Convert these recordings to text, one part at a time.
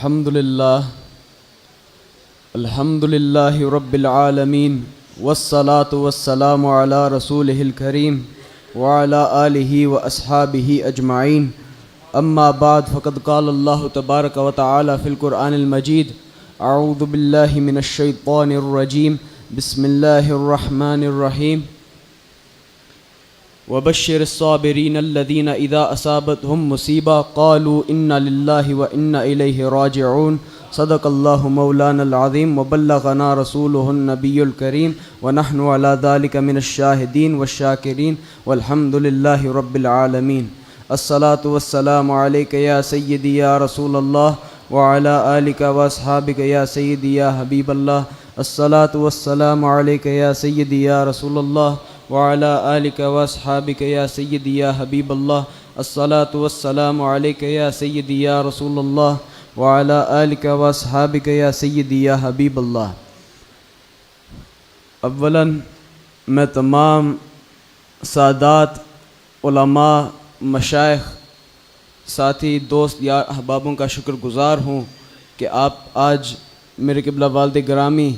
الحمد للہ رب العالمین والصلاة والسلام علی رسولہ الکریم وعلی آلہ واصحابہ اجمعین اما بعد فقد قال اللہ تبارک و تعالی فی القرآن المجید اعوذ باللہ من الشیطان الرجیم بسم اللہ الرحمن الرحیم وبشر الصابرین الذین اذا اصابتهم مصیبہ قالوا انا للہ وانا الیہ راجعون صدق اللہ مولانا العظیم وبلغنا رسولہ النبی الکریم ونحن علی ذلک من الشاہدین والشاکرین والحمد للہ رب العالمین الصلاة والسلام علیک یا سیدی یا رسول اللہ وعلی آلک واصحابک یا سیدی یا حبیب اللہ الصلاة والسلام علیک یا سیدی یا رسول اللہ وعلی آلک واصحابک یا سیدی یا حبیب اللہ الصلاة والسلام علیک یا سیدی یا رسول اللہ وعلی آلک واصحابک یا سیدی یا حبیب اللہ۔ اولاً میں تمام سادات، علماء، مشائخ، ساتھی، دوست، یار، احبابوں کا شکر گزار ہوں کہ آپ آج میرے قبلہ والد گرامی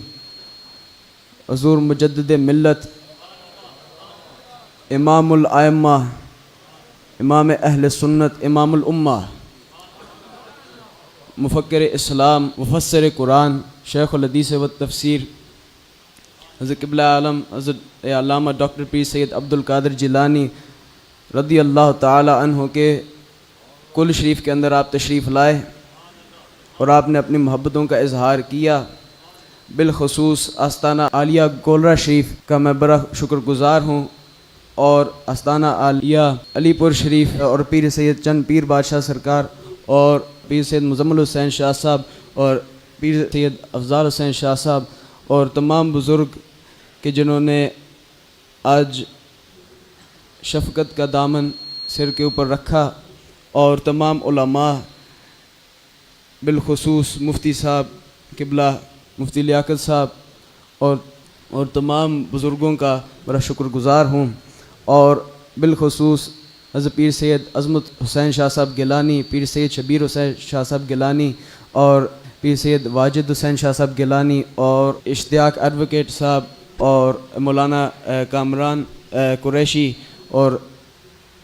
حضور مجدد ملت، امام الائمہ، امام اہل سنت، امام الامہ، مفکر اسلام، مفسر قرآن، شیخ الحدیث و تفسیر، حضرت قبلہ عالم حضرت علامہ ڈاکٹر پیر سید عبد القادر جیلانی رضی اللہ تعالی عنہ کے کل شریف کے اندر آپ تشریف لائے اور آپ نے اپنی محبتوں کا اظہار کیا۔ بالخصوص آستانہ عالیہ گولرہ شریف کا میں بڑا شکر گزار ہوں، اور آستانہ عالیہ علی پور شریف اور پیر سید چند پیر بادشاہ سرکار اور پیر سید مزمل حسین شاہ صاحب اور پیر سید افضال حسین شاہ صاحب اور تمام بزرگ کہ جنہوں نے آج شفقت کا دامن سر کے اوپر رکھا، اور تمام علماء، بالخصوص مفتی صاحب قبلہ مفتی لیاقت صاحب اور تمام بزرگوں کا بڑا شکر گزار ہوں، اور بالخصوص حضرت پیر سید عظمت حسین شاہ صاحب گیلانی، پیر سید شبیر حسین شاہ صاحب گیلانی اور پیر سید واجد حسین شاہ صاحب گیلانی اور اشتیاق ایڈوکیٹ صاحب اور مولانا کامران قریشی، اور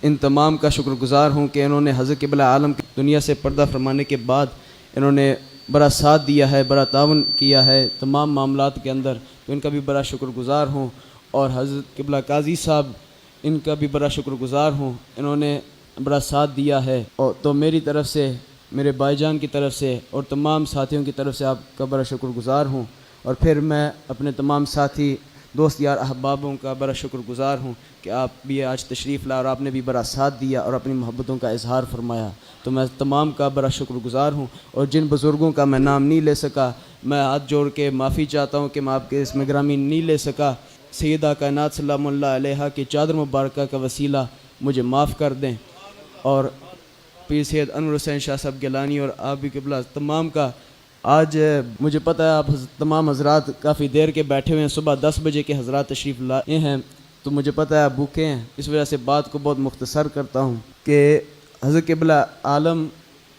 ان تمام کا شکر گزار ہوں کہ انہوں نے حضرت قبلہ عالم کی دنیا سے پردہ فرمانے کے بعد انہوں نے بڑا ساتھ دیا ہے، بڑا تعاون کیا ہے تمام معاملات کے اندر، تو ان کا بھی بڑا شکر گزار ہوں، اور حضرت قبلہ قاضی صاحب ان کا بھی بڑا شکر گزار ہوں، انہوں نے بڑا ساتھ دیا ہے، اور تو میری طرف سے، میرے بھائی جان کی طرف سے اور تمام ساتھیوں کی طرف سے آپ کا بڑا شکر گزار ہوں، اور پھر میں اپنے تمام ساتھی، دوست، یار، احبابوں کا بڑا شکر گزار ہوں کہ آپ بھی آج تشریف لائے اور آپ نے بھی بڑا ساتھ دیا اور اپنی محبتوں کا اظہار فرمایا، تو میں تمام کا بڑا شکر گزار ہوں، اور جن بزرگوں کا میں نام نہیں لے سکا میں ہاتھ جوڑ کے معافی چاہتا ہوں کہ میں آپ کے اس میں گرامی نہیں لے سکا۔ سیدہ کائنات سلام اللہ علیہا کی چادر مبارکہ کا وسیلہ مجھے معاف کر دیں، اور پیر سید انور حسین شاہ صاحب گیلانی اور آپ بھی قبلہ تمام کا، آج مجھے پتہ ہے آپ تمام حضرات کافی دیر کے بیٹھے ہوئے ہیں، صبح 10 بجے کے حضرات تشریف لائے ہیں، تو مجھے پتہ ہے آپ بھوکے ہیں، اس وجہ سے بات کو بہت مختصر کرتا ہوں کہ حضرت قبلہ عالم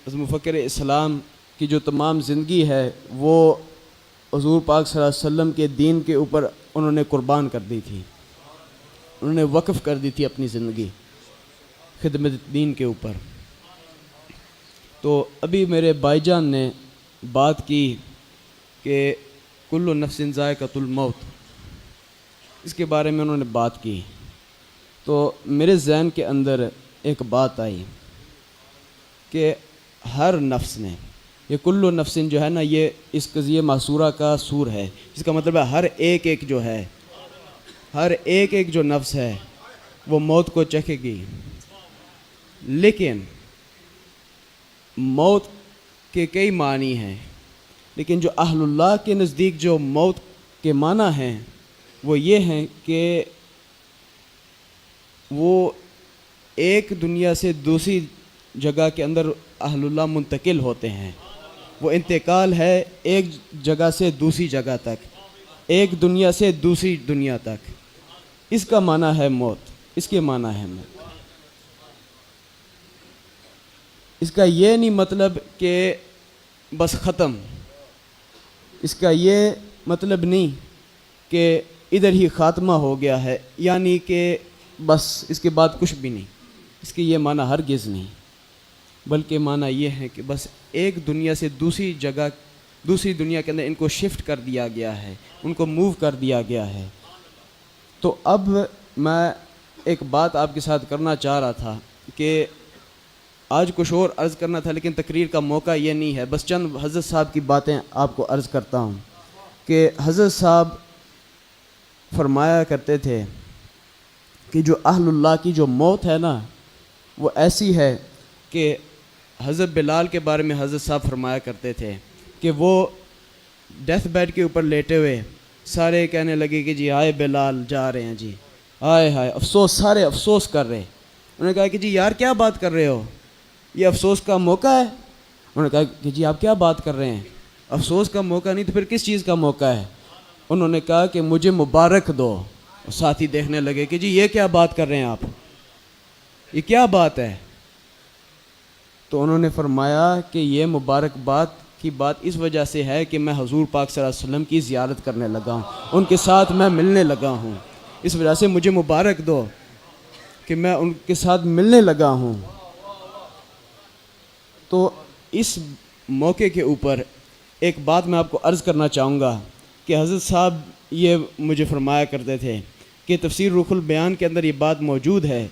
حضرت مفکر اسلام کی جو تمام زندگی ہے وہ حضور پاک صلی اللہ علیہ وسلم کے دین کے اوپر انہوں نے قربان کر دی تھی، انہوں نے وقف کر دی تھی اپنی زندگی خدمت دین کے اوپر۔ تو ابھی میرے بھائی جان نے بات کی کہ کل نفس ذائقۃ الموت، اس کے بارے میں انہوں نے بات کی، تو میرے ذہن کے اندر ایک بات آئی کہ ہر نفس نے، یہ کل نفس جو ہے نا، یہ اس قضیہ محصورہ کا سور ہے، اس کا مطلب ہے ہر ایک جو ہے، ہر ایک جو نفس ہے وہ موت کو چکھے گی، لیکن موت کے کئی معنی ہیں، لیکن جو اہل اللہ کے نزدیک جو موت کے معنی ہیں وہ یہ ہیں کہ وہ ایک دنیا سے دوسری جگہ کے اندر اہل اللہ منتقل ہوتے ہیں، وہ انتقال ہے ایک جگہ سے دوسری جگہ تک، ایک دنیا سے دوسری دنیا تک، اس کا معنی ہے موت، اس کے معنی ہے موت۔ اس کا یہ نہیں مطلب کہ بس ختم. اس کا یہ مطلب نہیں کہ ادھر ہی خاتمہ ہو گیا ہے، یعنی کہ بس اس کے بعد کچھ بھی نہیں. اس کے یہ معنی ہرگز نہیں، بلکہ معنی یہ ہے کہ بس ایک دنیا سے دوسری جگہ، دوسری دنیا کے اندر ان کو شفٹ کر دیا گیا ہے، ان کو موو کر دیا گیا ہے. تو اب میں ایک بات آپ کے ساتھ کرنا چاہ رہا تھا کہ آج کچھ اور عرض کرنا تھا، لیکن تقریر کا موقع یہ نہیں ہے. بس چند حضرت صاحب کی باتیں آپ کو عرض کرتا ہوں کہ حضرت صاحب فرمایا کرتے تھے کہ جو اہل اللہ کی جو موت ہے نا وہ ایسی ہے کہ حضرت بلال کے بارے میں حضرت صاحب فرمایا کرتے تھے کہ وہ ڈیتھ بیڈ کے اوپر لیٹے ہوئے سارے کہنے لگے کہ جی ہائے بلال جا رہے ہیں جی، ہائے ہائے افسوس، سارے افسوس کر رہے. انہوں نے کہا کہ جی یار کیا بات کر رہے ہو، یہ افسوس کا موقع ہے. انہوں نے کہا کہ جی آپ کیا بات کر رہے ہیں، افسوس کا موقع نہیں تو پھر کس چیز کا موقع ہے. انہوں نے کہا کہ مجھے مبارک دو. ساتھی دیکھنے لگے کہ جی یہ کیا بات کر رہے ہیں آپ، یہ کیا بات ہے. تو انہوں نے فرمایا کہ یہ مبارکباد کی بات اس وجہ سے ہے کہ میں حضور پاک صلی اللہ علیہ وسلم کی زیارت کرنے لگا ہوں، ان کے ساتھ میں ملنے لگا ہوں، اس وجہ سے مجھے مبارک دو کہ میں ان کے ساتھ ملنے لگا ہوں. تو اس موقع کے اوپر ایک بات میں آپ کو عرض کرنا چاہوں گا کہ حضرت صاحب یہ مجھے فرمایا کرتے تھے کہ تفسیر روح البیان کے اندر یہ بات موجود ہے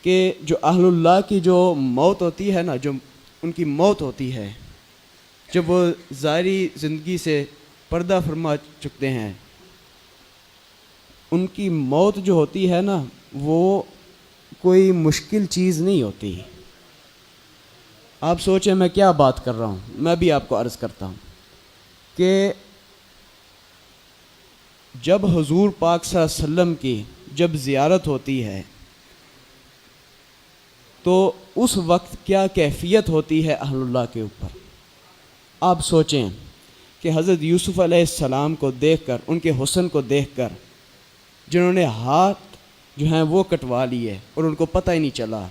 کہ جو اہل اللہ کی جو موت ہوتی ہے نا، جو ان کی موت ہوتی ہے جب وہ ظاہری زندگی سے پردہ فرما چکتے ہیں، ان کی موت جو ہوتی ہے نا وہ کوئی مشکل چیز نہیں ہوتی. آپ سوچیں میں کیا بات کر رہا ہوں. میں بھی آپ کو عرض کرتا ہوں کہ جب حضور پاک صلی اللہ علیہ وسلم کی جب زیارت ہوتی ہے تو اس وقت کیا کیفیت ہوتی ہے اہل اللہ کے اوپر. آپ سوچیں کہ حضرت یوسف علیہ السلام کو دیکھ کر، ان کے حسن کو دیکھ کر، جنہوں نے ہاتھ جو ہیں وہ کٹوا لیے اور ان کو پتہ ہی نہیں چلا،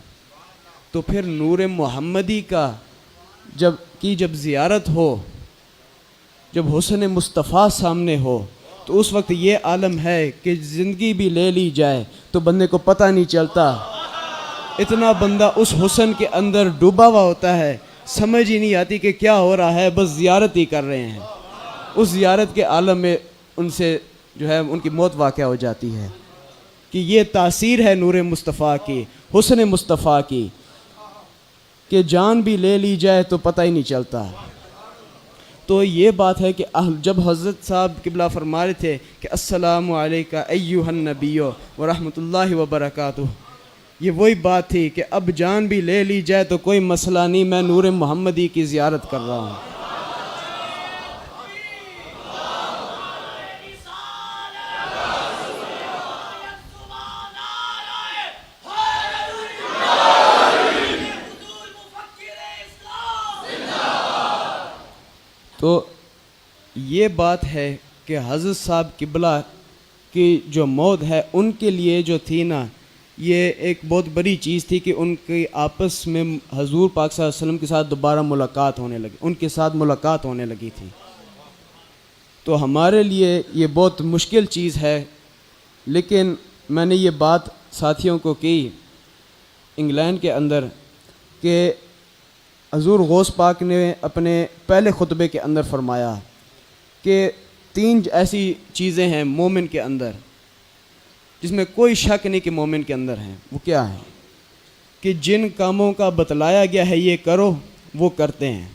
تو پھر نور محمدی کا جب زیارت ہو، جب حسن مصطفیٰ سامنے ہو، تو اس وقت یہ عالم ہے کہ زندگی بھی لے لی جائے تو بندے کو پتہ نہیں چلتا. اتنا بندہ اس حسن کے اندر ڈوبا ہوا ہوتا ہے، سمجھ ہی نہیں آتی کہ کیا ہو رہا ہے، بس زیارت ہی کر رہے ہیں. اس زیارت کے عالم میں ان سے جو ہے ان کی موت واقع ہو جاتی ہے. کہ یہ تاثیر ہے نور مصطفیٰ کی، حسن مصطفیٰ کی، کہ جان بھی لے لی جائے تو پتہ ہی نہیں چلتا. تو یہ بات ہے کہ جب حضرت صاحب قبلہ فرما رہے تھے کہ السلام علیکہ ایہا النبی ورحمۃ اللہ وبرکاتہ، یہ وہی بات تھی کہ اب جان بھی لے لی جائے تو کوئی مسئلہ نہیں، میں نور محمدی کی زیارت کر رہا ہوں. تو یہ بات ہے کہ حضرت صاحب قبلہ کی جو موت ہے ان کے لیے جو تھی نا، یہ ایک بہت بڑی چیز تھی کہ ان کی آپس میں حضور پاک صلی اللہ علیہ وسلم کے ساتھ دوبارہ ملاقات ہونے لگی، ان کے ساتھ ملاقات ہونے لگی تھی. تو ہمارے لیے یہ بہت مشکل چیز ہے. لیکن میں نے یہ بات ساتھیوں کو کی انگلینڈ کے اندر کہ حضور غوث پاک نے اپنے پہلے خطبے کے اندر فرمایا کہ 3 ایسی چیزیں ہیں مومن کے اندر جس میں کوئی شک نہیں کہ مومن کے اندر ہیں. وہ کیا ہیں؟ کہ جن کاموں کا بتلایا گیا ہے یہ کرو وہ کرتے ہیں،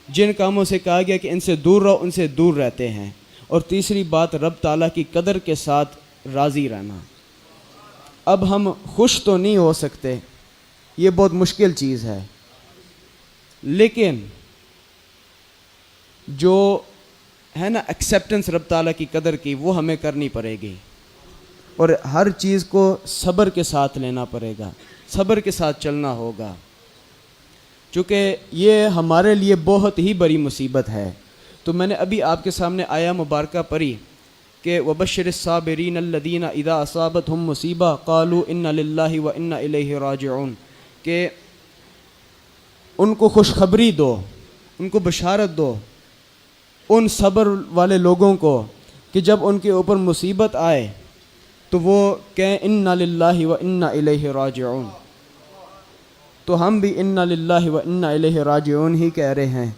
جن کاموں سے کہا گیا کہ ان سے دور رہو ان سے دور رہتے ہیں، اور تیسری بات رب تعالیٰ کی قدر کے ساتھ راضی رہنا. اب ہم خوش تو نہیں ہو سکتے، یہ بہت مشکل چیز ہے، لیکن جو ہے نا ایکسیپٹنس رب تعالیٰ کی قدر کی وہ ہمیں کرنی پڑے گی، اور ہر چیز کو صبر کے ساتھ لینا پڑے گا، صبر کے ساتھ چلنا ہوگا، چونکہ یہ ہمارے لیے بہت ہی بڑی مصیبت ہے. تو میں نے ابھی آپ کے سامنے آیا مبارکہ پڑھی کہ وبشر الصابرین الذین اذا اصابتهم مصیبہ قالوا انا للہ وانا الیہ راجعون، کہ ان کو خوشخبری دو، ان کو بشارت دو ان صبر والے لوگوں کو کہ جب ان کے اوپر مصیبت آئے تو وہ کہیں انا للہ و انا الیہ راجعون. تو ہم بھی انا للہ و انا الیہ راجعون ہی کہہ رہے ہیں،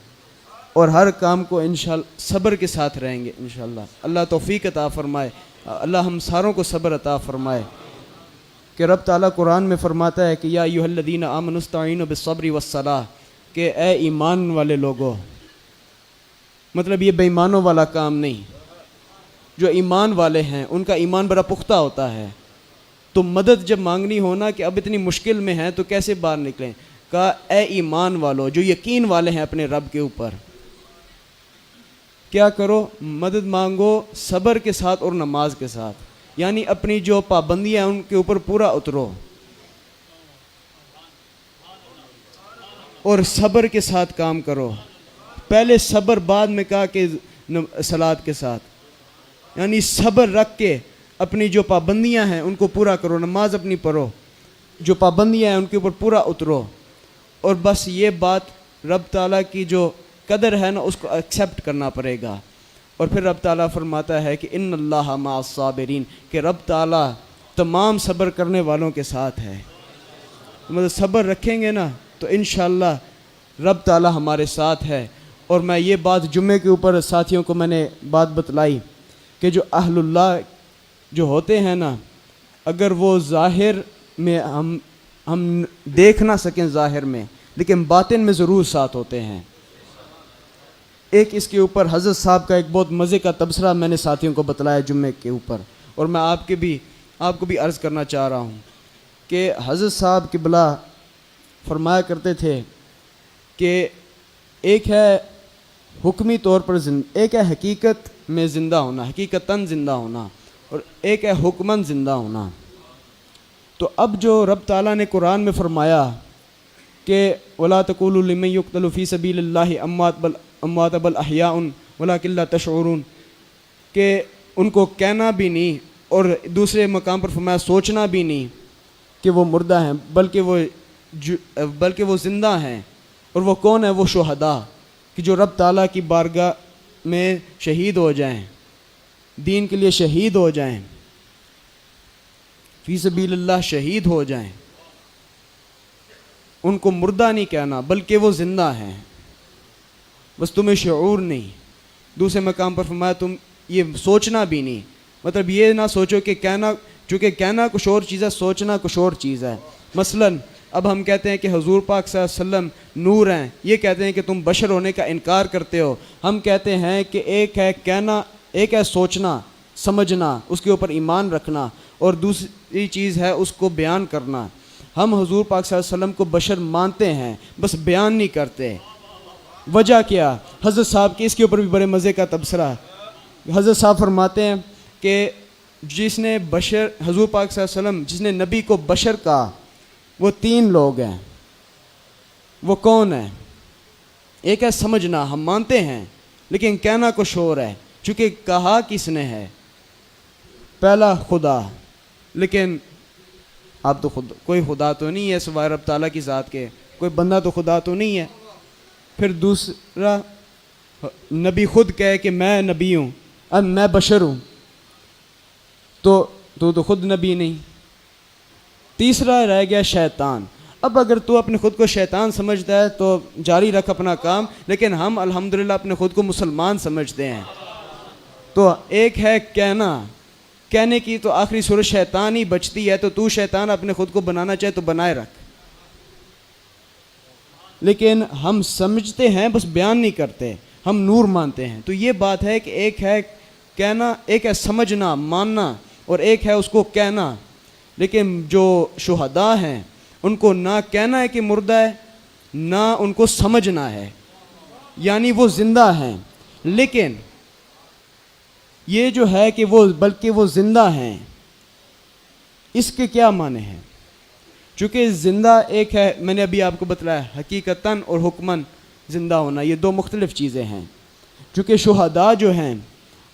اور ہر کام کو انشاءاللہ صبر کے ساتھ رہیں گے انشاءاللہ. اللہ توفیق عطا فرمائے، اللہ ہم ساروں کو صبر عطا فرمائے. کہ رب تعالیٰ قرآن میں فرماتا ہے کہ یا ایھا الذین آمنوا استعینوا بالصبر والصلاۃ، کہ اے ایمان والے لوگوں، مطلب یہ بے ایمانوں والا کام نہیں. جو ایمان والے ہیں ان کا ایمان بڑا پختہ ہوتا ہے، تو مدد جب مانگنی ہونا کہ اب اتنی مشکل میں ہیں تو کیسے باہر نکلیں، کہا اے ایمان والو جو یقین والے ہیں اپنے رب کے اوپر، کیا کرو، مدد مانگو صبر کے ساتھ اور نماز کے ساتھ. یعنی اپنی جو پابندیاں ہیں ان کے اوپر پورا اترو اور صبر کے ساتھ کام کرو. پہلے صبر، بعد میں کہا کہ صلاۃ کے ساتھ، یعنی صبر رکھ کے اپنی جو پابندیاں ہیں ان کو پورا کرو، نماز اپنی پڑھو، جو پابندیاں ہیں ان کے اوپر پورا اترو. اور بس یہ بات رب تعالیٰ کی جو قدر ہے نا اس کو ایکسیپٹ کرنا پڑے گا. اور پھر رب تعالیٰ فرماتا ہے کہ ان اللہ مع الصابرین، کہ رب تعالیٰ تمام صبر کرنے والوں کے ساتھ ہے. مطلب صبر رکھیں گے نا تو انشاءاللہ رب تعالیٰ ہمارے ساتھ ہے. اور میں یہ بات جمعے کے اوپر ساتھیوں کو میں نے بات بتلائی کہ جو اہل اللہ جو ہوتے ہیں نا، اگر وہ ظاہر میں ہم دیکھ نہ سکیں ظاہر میں، لیکن باطن میں ضرور ساتھ ہوتے ہیں. ایک اس کے اوپر حضرت صاحب کا ایک بہت مزے کا تبصرہ میں نے ساتھیوں کو بتلایا جمعے کے اوپر، اور میں آپ کو بھی عرض کرنا چاہ رہا ہوں کہ حضرت صاحب قبلہ فرمایا کرتے تھے کہ ایک ہے حکمی طور پر ایک ہے حقیقت میں زندہ ہونا، حقیقتاً زندہ ہونا، اور ایک ہے حکماً زندہ ہونا. تو اب جو رب تعالیٰ نے قرآن میں فرمایا کہ وَلَا تَقُولُوا لِمَن يُقْتَلُ فِي سَبِيلِ اللَّهِ اموات بل احیاء ولکن لا تشعرون، کہ ان کو کہنا بھی نہیں، اور دوسرے مقام پر فرمایا سوچنا بھی نہیں کہ وہ مردہ ہیں، بلکہ وہ زندہ ہیں. اور وہ کون ہے؟ وہ شہداء، کہ جو رب تعالیٰ کی بارگاہ میں شہید ہو جائیں، دین کے لیے شہید ہو جائیں، فی سبیل اللہ شہید ہو جائیں. ان کو مردہ نہیں کہنا بلکہ وہ زندہ ہیں، بس تمہیں شعور نہیں. دوسرے مقام پر فرمایا تم یہ سوچنا بھی نہیں، مطلب یہ نہ سوچو کہ کہنا، چونکہ کہنا کچھ اور چیز ہے، سوچنا کچھ اور چیز ہے. مثلاً اب ہم کہتے ہیں کہ حضور پاک صلی اللہ علیہ وسلم نور ہیں، یہ کہتے ہیں کہ تم بشر ہونے کا انکار کرتے ہو. ہم کہتے ہیں کہ ایک ہے کہنا، ایک ہے سوچنا سمجھنا، اس کے اوپر ایمان رکھنا، اور دوسری چیز ہے اس کو بیان کرنا. ہم حضور پاک صلی اللہ علیہ وسلم کو بشر مانتے ہیں، بس بیان نہیں کرتے. وجہ کیا؟ حضرت صاحب کی اس کے اوپر بھی بڑے مزے کا تبصرہ. حضرت صاحب فرماتے ہیں کہ جس نے بشر، حضور پاک صلی اللہ علیہ وسلم جس نے نبی کو بشر کہا، وہ 3 لوگ ہیں. وہ کون ہیں؟ ایک ہے سمجھنا، ہم مانتے ہیں لیکن کہنا کچھ اور ہے، چونکہ کہا کس نے ہے؟ پہلا خدا، لیکن آپ تو کوئی خدا تو نہیں ہے سوائے رب تعالیٰ کی ذات کے، کوئی بندہ تو خدا تو نہیں ہے. پھر دوسرا نبی خود کہے کہ میں نبی ہوں، اب میں بشر ہوں، تو خود نبی نہیں. تیسرا رہ گیا شیطان. اب اگر تو اپنے خود کو شیطان سمجھتا ہے تو جاری رکھ اپنا کام، لیکن ہم الحمدللہ اپنے خود کو مسلمان سمجھتے ہیں. تو ایک ہے کہنے کی تو آخری صورت شیطان ہی بچتی ہے، تو شیطان اپنے خود کو بنانا چاہے تو بنائے رکھ، لیکن ہم سمجھتے ہیں بس بیان نہیں کرتے، ہم نور مانتے ہیں. تو یہ بات ہے کہ ایک ہے کہنا، ایک ہے سمجھنا ماننا، اور ایک ہے اس کو کہنا. لیکن جو شہداء ہیں ان کو نہ کہنا ہے کہ مردہ ہے، نہ ان کو سمجھنا ہے، یعنی وہ زندہ ہیں. لیکن یہ جو ہے کہ بلکہ وہ زندہ ہیں، اس کے کیا معنی ہیں؟ چونکہ زندہ ایک ہے، میں نے ابھی آپ کو بتلایا حقیقتاً اور حکماً زندہ ہونا، یہ 2 مختلف چیزیں ہیں. چونکہ شہداء جو ہیں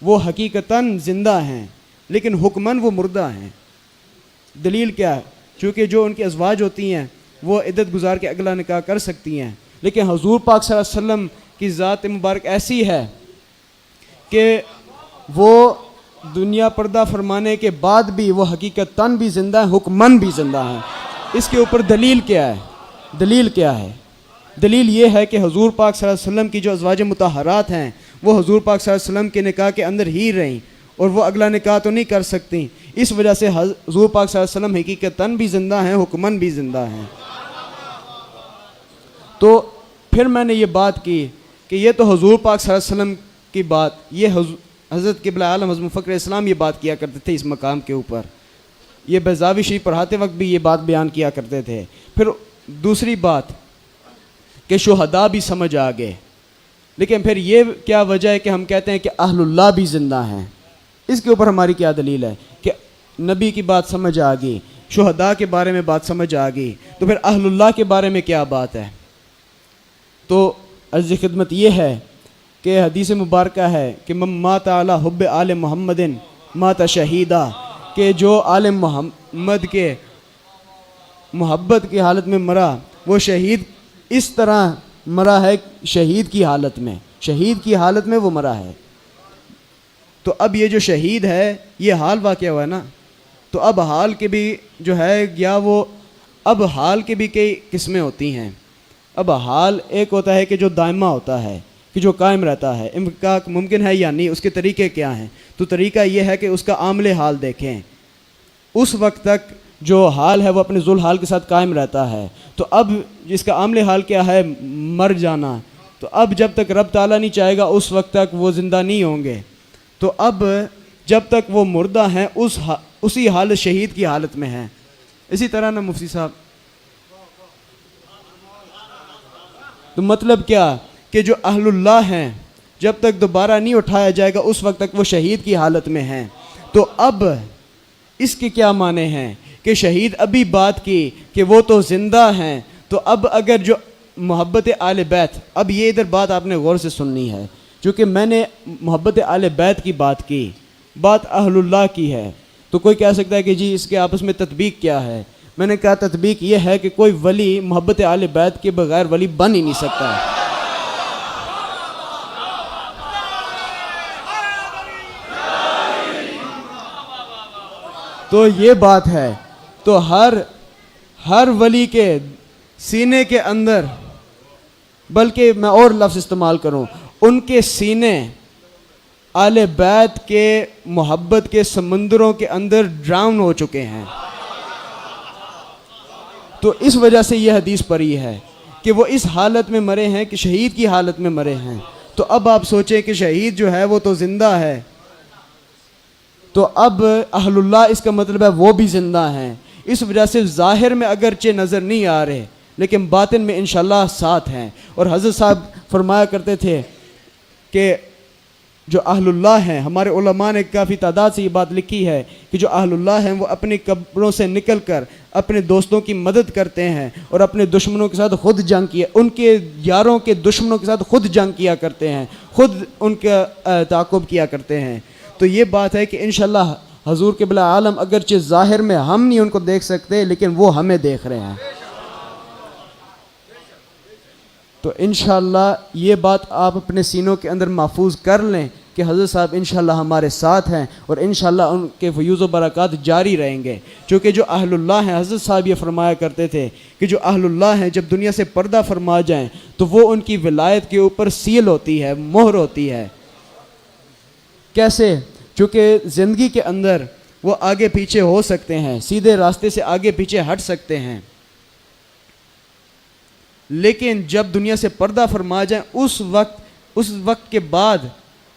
وہ حقیقتاً زندہ ہیں لیکن حکماً وہ مردہ ہیں. دلیل کیا ہے؟ چونکہ جو ان کی ازواج ہوتی ہیں وہ عدت گزار کے اگلا نکاح کر سکتی ہیں، لیکن حضور پاک صلی اللہ علیہ وسلم کی ذات مبارک ایسی ہے کہ وہ دنیا پردہ فرمانے کے بعد بھی وہ حقیقتاً بھی زندہ ہیں، حکماً بھی زندہ ہیں. اس کے اوپر دلیل کیا ہے؟ دلیل کیا ہے؟ دلیل یہ ہے کہ حضور پاک صلی اللہ علیہ وسلم کی جو ازواج مطہرات ہیں وہ حضور پاک صلی اللہ علیہ وسلم کے نکاح کے اندر ہی رہیں اور وہ اگلا نکاح تو نہیں کر سکتی. اس وجہ سے حضور پاک صلی اللہ علیہ وسلم حقیقتاً بھی زندہ ہیں، حکماً بھی زندہ ہیں. تو پھر میں نے یہ بات کی کہ یہ تو حضور پاک صلی اللہ علیہ وسلم کی بات، یہ حضرت قبلہ عالم حضرت مفکر اسلام یہ بات کیا کرتے تھے اس مقام کے اوپر، یہ بیضاوی شریف پڑھاتے وقت بھی یہ بات بیان کیا کرتے تھے. پھر دوسری بات کہ شہداء بھی سمجھ آ گئے، لیکن پھر یہ کیا وجہ ہے کہ ہم کہتے ہیں کہ اہل اللہ بھی زندہ ہیں؟ اس کے اوپر ہماری کیا دلیل ہے کہ نبی کی بات سمجھ آ گئی، شہداء کے بارے میں بات سمجھ آ گئی، تو پھر اہل اللہ کے بارے میں کیا بات ہے؟ تو عرض خدمت یہ ہے کہ حدیث مبارکہ ہے کہ من مات علی حب آل محمد مات شہیدہ، کہ جو آل محمد کے محبت کی حالت میں مرا وہ شہید اس طرح مرا ہے، شہید کی حالت میں، شہید کی حالت میں وہ مرا ہے. تو اب یہ جو شہید ہے یہ حال واقع ہوا ہے نا، تو اب حال کے بھی جو ہے یا وہ اب حال کے بھی کئی قسمیں ہوتی ہیں. اب حال ایک ہوتا ہے کہ جو دائمہ ہوتا ہے، کہ جو قائم رہتا ہے، امکان ممکن ہے یا نہیں، اس کے طریقے کیا ہیں؟ تو طریقہ یہ ہے کہ اس کا عامل حال دیکھیں، اس وقت تک جو حال ہے وہ اپنے ذل حال کے ساتھ قائم رہتا ہے. تو اب جس کا عامل حال کیا ہے؟ مر جانا. تو اب جب تک رب تعالیٰ نہیں چاہے گا اس وقت تک وہ زندہ نہیں ہوں گے. تو اب جب تک وہ مردہ ہیں اسی حالت شہید کی حالت میں ہیں. اسی طرح نا مفتی صاحب، تو مطلب کیا کہ جو اہل اللہ ہیں جب تک دوبارہ نہیں اٹھایا جائے گا اس وقت تک وہ شہید کی حالت میں ہیں. تو اب اس کے کیا معنی ہیں کہ شہید ابھی بات کی کہ وہ تو زندہ ہیں، تو اب اگر جو محبت آل بیت، اب یہ ادھر بات آپ نے غور سے سننی ہے، چونکہ میں نے محبت آل بیت کی بات کی، بات اہل اللہ کی ہے. تو کوئی کہہ سکتا ہے کہ جی اس کے آپس میں تطبیق کیا ہے؟ میں نے کہا تطبیق یہ ہے کہ کوئی ولی محبت آل بیت کے بغیر ولی بن ہی نہیں سکتا ہے. تو یہ بات ہے. تو ہر ولی کے سینے کے اندر، بلکہ میں اور لفظ استعمال کروں، ان کے سینے آل بیت کے محبت کے سمندروں کے اندر ڈراؤن ہو چکے ہیں. تو اس وجہ سے یہ حدیث پڑھی ہے کہ وہ اس حالت میں مرے ہیں کہ شہید کی حالت میں مرے ہیں. تو اب آپ سوچیں کہ شہید جو ہے وہ تو زندہ ہے، تو اب اہل اللہ اس کا مطلب ہے وہ بھی زندہ ہیں. اس وجہ سے ظاہر میں اگرچہ نظر نہیں آ رہے لیکن باطن میں انشاءاللہ ساتھ ہیں. اور حضرت صاحب فرمایا کرتے تھے کہ جو اہل اللہ ہیں، ہمارے علماء نے کافی تعداد سے یہ بات لکھی ہے کہ جو اہل اللہ ہیں وہ اپنی قبروں سے نکل کر اپنے دوستوں کی مدد کرتے ہیں اور اپنے دشمنوں کے ساتھ خود جنگ کیا، ان کے یاروں کے دشمنوں کے ساتھ خود جنگ کیا کرتے ہیں، خود ان کا تعاقب کیا کرتے ہیں. تو یہ بات ہے کہ انشاءاللہ حضور قبلہ عالم اگرچہ ظاہر میں ہم نہیں ان کو دیکھ سکتے لیکن وہ ہمیں دیکھ رہے ہیں. تو انشاءاللہ یہ بات آپ اپنے سینوں کے اندر محفوظ کر لیں کہ حضرت صاحب انشاءاللہ ہمارے ساتھ ہیں اور انشاءاللہ ان کے فیوز و برکات جاری رہیں گے. چونکہ جو اہل اللہ ہیں، حضرت صاحب یہ فرمایا کرتے تھے کہ جو اہل اللہ ہیں جب دنیا سے پردہ فرما جائیں تو وہ ان کی ولایت کے اوپر سیل ہوتی ہے، مہر ہوتی ہے. کیسے؟ چونکہ زندگی کے اندر وہ آگے پیچھے ہو سکتے ہیں، سیدھے راستے سے آگے پیچھے ہٹ سکتے ہیں، لیکن جب دنیا سے پردہ فرما جائیں اس وقت کے بعد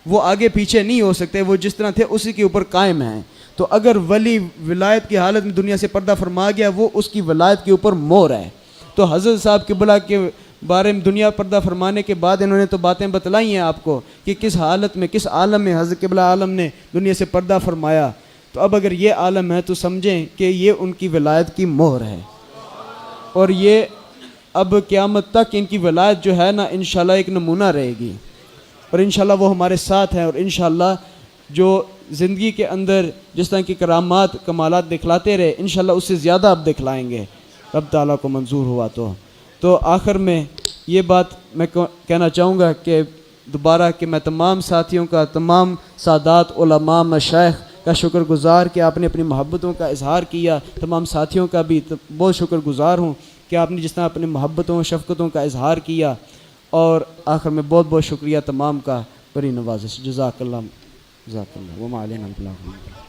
وہ آگے پیچھے نہیں ہو سکتے، وہ جس طرح تھے اسی کے اوپر قائم ہیں. تو اگر ولی ولایت کی حالت میں دنیا سے پردہ فرما گیا وہ اس کی ولایت کے اوپر مہر ہے. تو حضرت صاحب قبلہ کے بارے میں دنیا پردہ فرمانے کے بعد انہوں نے تو باتیں بتلائی ہیں آپ کو کہ کس حالت میں، کس عالم میں حضرت قبلہ عالم نے دنیا سے پردہ فرمایا. تو اب اگر یہ عالم ہے تو سمجھیں کہ یہ ان کی ولایت کی مہر ہے، اور یہ اب قیامت تک ان کی ولایت جو ہے نا انشاءاللہ ایک نمونہ رہے گی. اور انشاءاللہ وہ ہمارے ساتھ ہیں، اور انشاءاللہ جو زندگی کے اندر جس طرح کی کرامات کمالات دکھلاتے رہے انشاءاللہ اس سے زیادہ اب دکھلائیں گے رب تعالیٰ کو منظور ہوا تو. تو آخر میں یہ بات میں کہنا چاہوں گا کہ دوبارہ کہ میں تمام ساتھیوں کا، تمام سادات علماء مشائخ کا شکر گزار کہ آپ نے اپنی محبتوں کا اظہار کیا، تمام ساتھیوں کا بھی بہت شکر گزار ہوں کہ آپ نے جس طرح اپنی محبتوں شفقتوں کا اظہار کیا، اور آخر میں بہت بہت شکریہ تمام کا، بڑی نوازش، جزاک اللہ وما علینا البلاغ۔